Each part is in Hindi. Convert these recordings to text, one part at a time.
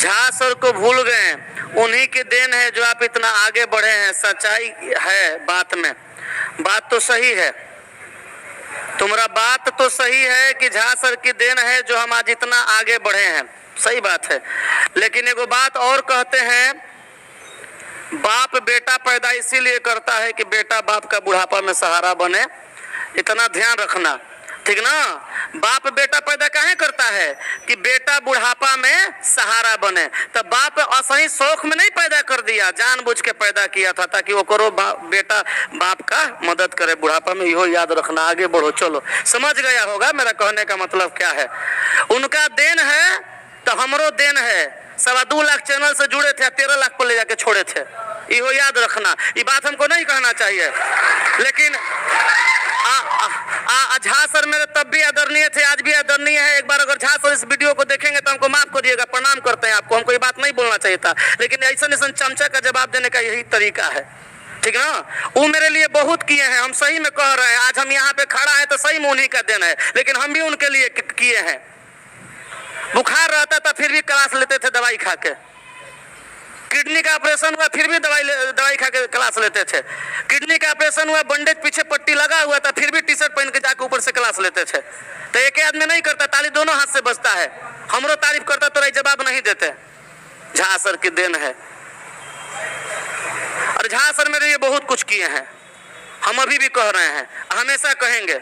झा सर को भूल गए, उन्हीं की देन है जो आप इतना आगे बढ़े हैं। सच्चाई है बात में, बात तो सही है, तुम्हारा बात तो सही है कि झा सर की देन है जो हम आज इतना आगे बढ़े हैं, सही बात है। लेकिन एगो बात और कहते हैं, बाप बेटा पैदा इसीलिए करता है कि बेटा बाप का बुढ़ापा में सहारा बने। इतना ध्यान रखना, ठीक ना। बाप बेटा पैदा काहे करता है कि बेटा बुढ़ापा में सहारा बने। तो बाप असही शौक में नहीं पैदा कर दिया, जानबूझ के पैदा किया था ताकि वो करो बेटा बाप का मदद करे बुढ़ापा में। इहो याद रखना, आगे बढ़ो, चलो। समझ गया होगा मेरा कहने का मतलब क्या है। उनका देन है तो हमरो देन है। 2.25 लाख चैनल से जुड़े थे, 13 लाख पर ले जाके छोड़े थे। इहो याद रखना, ये बात हमको नहीं कहना चाहिए। लेकिन झा सर मेरे तब भी आदरणीय थे, आज भी आदरणीय है। एक बार अगर झा सर इस वीडियो को देखेंगे तो हमको माफ करिएगा, प्रणाम करते हैं आपको। हमको ये बात नहीं बोलना चाहिए था, लेकिन ऐसा चमचा का जवाब देने का यही तरीका है, ठीक ना। वो मेरे लिए बहुत किए हैं, हम सही में कह रहे हैं। आज हम यहाँ पे खड़ा है तो सही में उन्हीं का देन है, लेकिन हम भी उनके लिए किए हैं। बुखार रहता था फिर भी क्लास लेते थे दवाई खा के। किडनी का ऑपरेशन हुआ फिर भी दवाई खा के क्लास लेते थे। किडनी का ऑपरेशन हुआ, बंडेज पीछे पट्टी लगा हुआ था, फिर भी टी शर्ट पहन के जाके ऊपर से क्लास लेते थे। तो एक आदमी नहीं करता, ताली दोनों हाथ से बजता है। हमरो तारीफ करता तो जवाब नहीं देते। झा सर की देन है, और झा सर मेरे लिए बहुत कुछ किए हैं। हम अभी भी कह रहे हैं, हमेशा कहेंगे,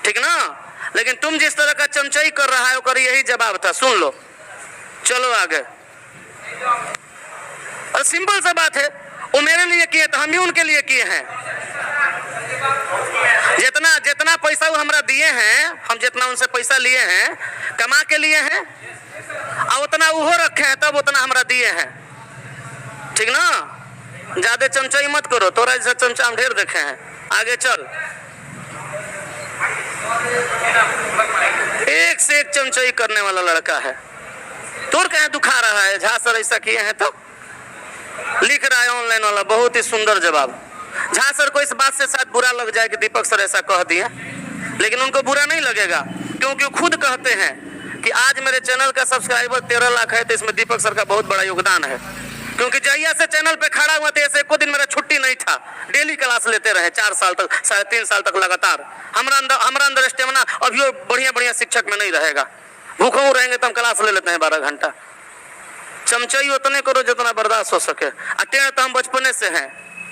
ठीक ना। लेकिन तुम जिस तरह का चमचाई कर रहा है वो यही जवाब था, सुन लो, चलो आगे। और सिंपल सा बात है, वो मेरे लिए किए तो हम भी उनके लिए किए हैं। जितना जितना पैसा वो हमरा दिए हैं, हम जितना उनसे पैसा लिए हैं, कमा के लिए हैं, और उतना वो रखे हैं, तब उतना हमरा दिए हैं, ठीक ना। ज्यादा चमचाई मत करो, तोरा जैसा चमचा हम ढेर देखे हैं। आगे चल, एक से एक चमचाई करने वाला लड़का है। तोर कहे दुखा रहा है, झा सर ऐसा किए हैं तो लिख रहा है ऑनलाइन वाला, बहुत ही सुंदर जवाब। झा सर को इस बात से शायद बुरा लग जाए कि दीपक सर ऐसा कह दिया, लेकिन उनको बुरा नहीं लगेगा, क्योंकि वो खुद कहते हैं कि आज मेरे चैनल का सब्सक्राइबर 13 लाख है, तो इसमें दीपक सर का बहुत बड़ा योगदान है। क्योंकि जहिया से चैनल पे खड़ा हुआ थे, ऐसे एको दिन मेरा छुट्टी नहीं था, डेली क्लास लेते रहे 4 साल तक, 3.5 साल तक लगातार। हमारा अंदर स्टेमिना अभी बढ़िया बढ़िया शिक्षक में नहीं रहेगा। भूखों रहेंगे तो हम क्लास ले लेते हैं 12 घंटा। चमचाई उतने करो जितना बर्दाश्त हो सके। अटेंड तो हम बचपने से हैं,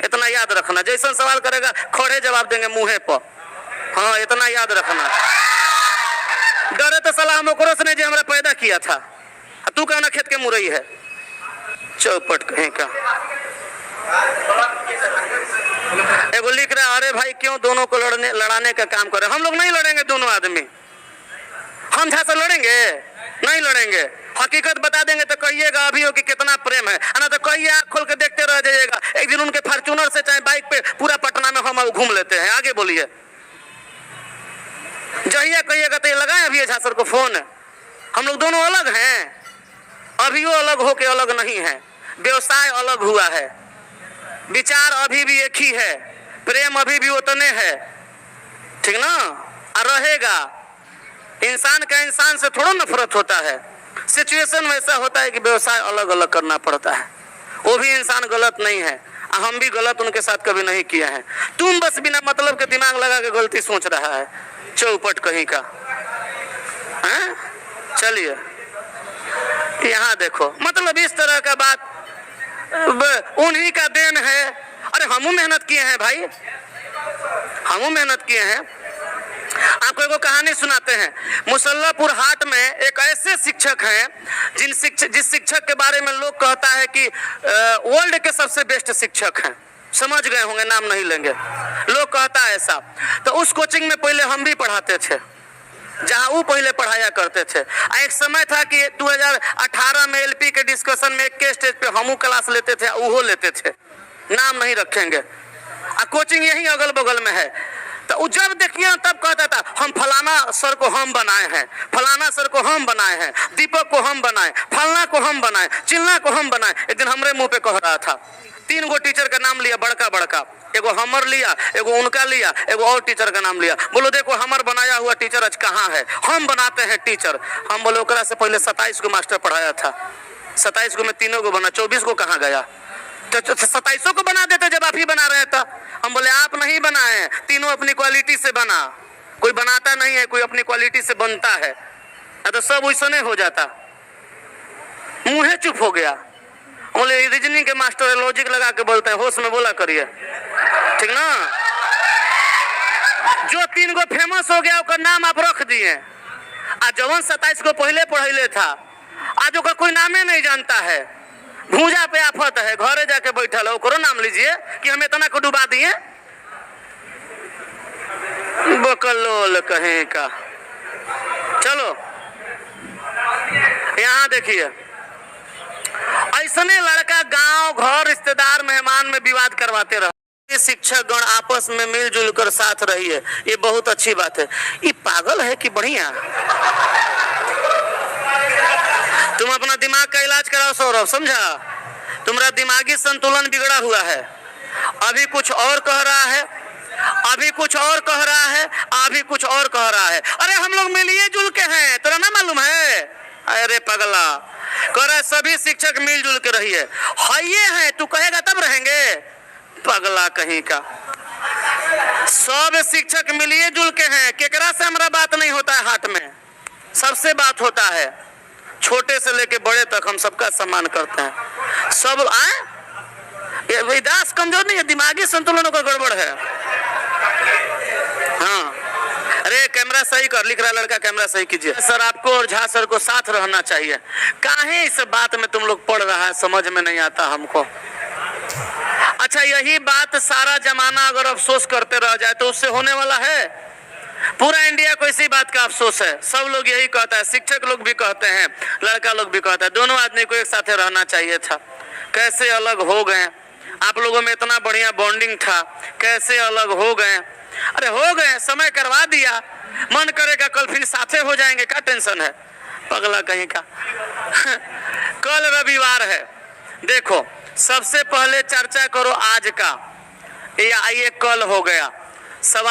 इतना याद रखना। जैसा सवाल करेगा खड़े जवाब देंगे मुँहे पर, हाँ इतना याद रखना। डरे तो सलाह हम ओकरो से नहीं जो हमरा पैदा किया था। तू कहना खेत के मुरई है, चौपट कहीं का। एगो लिख रहा है, अरे भाई क्यों दोनों को लड़ाने का काम करे। हम लोग नहीं लड़ेंगे दोनों आदमी, हम झा से लड़ेंगे नहीं लड़ेंगे। हकीकत बता देंगे तो कहिएगा अभी हो कि कितना प्रेम है ना, तो कहिए आँख खोल के देखते रह जाइएगा। एक दिन उनके फॉर्च्यूनर से चाहे बाइक पे पूरा पटना में हम घूम लेते हैं। आगे बोलिए, जहिया कहिएगा तो ये लगाए अभी झा सर को फोन। हम लोग दोनों अलग हैं, अभी वो अलग होके अलग नहीं है। व्यवसाय अलग हुआ है, विचार अभी भी एक ही है, प्रेम अभी भी उतने है, ठीक ना। और रहेगा। इंसान का इंसान से थोड़ा नफरत होता है, सिचुएशन वैसा होता है कि व्यवसाय अलग अलग करना पड़ता है। वो भी इंसान गलत नहीं है, हम भी गलत उनके साथ कभी नहीं किए हैं। तुम बस बिना मतलब के दिमाग लगा के गलती सोच रहा है, चौपट कहीं का। चलिए यहाँ देखो, मतलब इस तरह का बात उन्हीं का देन है। अरे हमू मेहनत किए हैं भाई, हमू मेहनत किए हैं। आपको एगो कहानी सुनाते हैं। मुसल्लापुर हाट में एक ऐसे शिक्षक हैं जिस शिक्षक के बारे में लोग कहता है कि वर्ल्ड के सबसे बेस्ट शिक्षक हैं। समझ गए होंगे, नाम नहीं लेंगे, लोग कहता है ऐसा। तो उस कोचिंग में पहले हम भी पढ़ाते थे, जहाँ वो पहले पढ़ाया करते थे। एक समय था कि 2018 में एलपी के डिस्कशन में एक के स्टेज पे हमू क्लास लेते थे, वो लेते थे, नाम नहीं रखेंगे। कोचिंग यही अगल बगल में है। तो जब देखिए तब कहता था हम फलाना सर को हम बनाए हैं, फलाना सर को हम बनाए हैं, दीपक को हम बनाए, फलना को हम बनाए, चिल्ला को हम बनाए। एक दिन हमरे मुंह पे कह रहा था। 3 गो टीचर का नाम लिया, बड़का बड़का, एगो हमर लिया, एगो उनका लिया, एगो और टीचर का नाम लिया। बोलो देखो हमर बनाया हुआ टीचर आज कहाँ है, हम बनाते हैं टीचर। हम बोले ओकरा से पहले 27 को मास्टर पढ़ाया था, 27 को में 3 को बना, 24 को कहाँ गया? तो 27 को बना देते जब आप ही बना रहे थे। हम बोले आप नहीं बनाए, तीनों अपनी क्वालिटी से बना। कोई बनाता नहीं है, कोई अपनी क्वालिटी से बनता है, तो सब वैसा नहीं हो जाता। मुँह चुप हो गया। बोले रीजनिंग के मास्टर है, लॉजिक लगा के बोलते हैं, होश में बोला करिए, ठीक ना। जो 3 गो फेमस हो गया उसका नाम आप रख दिए, आज जवन 27 को पहले पढ़ैले था आज ओका कोई नामे नहीं जानता है। भूजा पे आफत है, घरे जाके बैठल है, ओकरो नाम लीजिए कि हम इतना को डुबा दिए। बकलोल कहीं का। चलो यहाँ देखिए, ऐसने लड़का गांव घर रिश्तेदार मेहमान में विवाद करवाते रहे। शिक्षक गण आपस में मिलजुल कर साथ रही है, ये बहुत अच्छी बात है। ये पागल है कि बढ़िया? तुम अपना दिमाग का इलाज कराओ सौरभ, समझा? तुम्हारा दिमागी संतुलन बिगड़ा हुआ है। अभी कुछ और कह रहा है, अभी कुछ और कह रहा है, अभी कुछ और कह रहा है। अरे हम लोग मिलिए जुल के हैं, तेरा ना मालूम है? अरे पगला, कह रहा है सभी शिक्षक मिलजुल के रहिए। हाइये हैं, तू कहेगा तब रहेंगे? पगला कहीं का। सब शिक्षक मिलिए जुल के हैं, केकरा से हमारा बात नहीं होता है, हाथ में सबसे बात होता है। छोटे से लेके बड़े तक हम सबका सम्मान करते हैं। सब आए विदास कमजोर नहीं है, दिमागी संतुलन का गड़बड़ है। हाँ, अरे कैमरा सही कर, लिख रहा लड़का, कैमरा सही कीजिए। सर आपको और झा सर को साथ रहना चाहिए। काहे इस बात में तुम लोग पढ़ रहा है, समझ में नहीं आता हमको। अच्छा, यही बात सारा जमाना अगर अफसोस करते रह जाए तो उससे होने वाला है? पूरा इंडिया को इसी बात का अफसोस है। सब लोग यही कहता है, शिक्षक लोग भी कहते हैं, लड़का लोग भी कहता है, दोनों आदमी को एक साथ रहना चाहिए था। कैसे अलग हो गए? आप लोगों में इतना बढ़िया बॉन्डिंग था, कैसे अलग हो गए? अरे हो गए, समय करवा दिया, मन करेगा कल फिर साथे हो जाएंगे, क्या टेंशन है? पगला कहीं का। कल रविवार है, देखो सबसे पहले चर्चा करो आज का, ये कल हो गया सवाल।